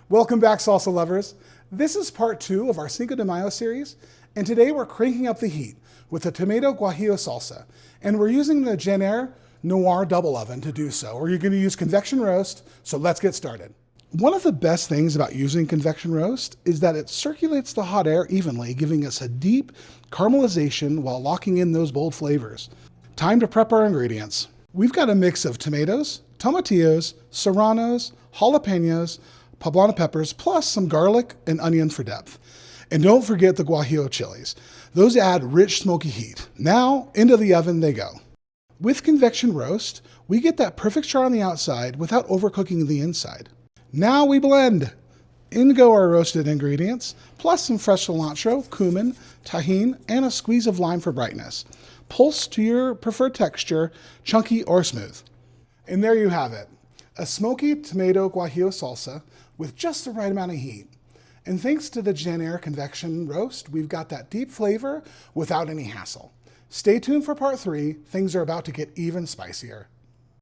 Welcome back, salsa lovers. This is part 2 of our Cinco de Mayo series, and today we're cranking up the heat with the tomato guajillo salsa, and we're using the Jenner Noir double oven to do so, or you're going to use convection roast, so let's get started. One of the best things about using convection roast is that it circulates the hot air evenly, giving us a deep caramelization while locking in those bold flavors. Time to prep our ingredients. We've got a mix of tomatoes, tomatillos, serranos, jalapenos, poblano peppers, plus some garlic and onion for depth. And don't forget the guajillo chilies. Those add rich smoky heat. Now, into the oven they go. With convection roast, we get that perfect char on the outside without overcooking the inside. Now we blend. In go our roasted ingredients, plus some fresh cilantro, cumin, tahini, and a squeeze of lime for brightness. Pulse to your preferred texture, chunky or smooth. And there you have it, a smoky tomato guajillo salsa with just the right amount of heat. And thanks to the Jenner convection roast, we've got that deep flavor without any hassle. Stay tuned for part 3, things are about to get even spicier.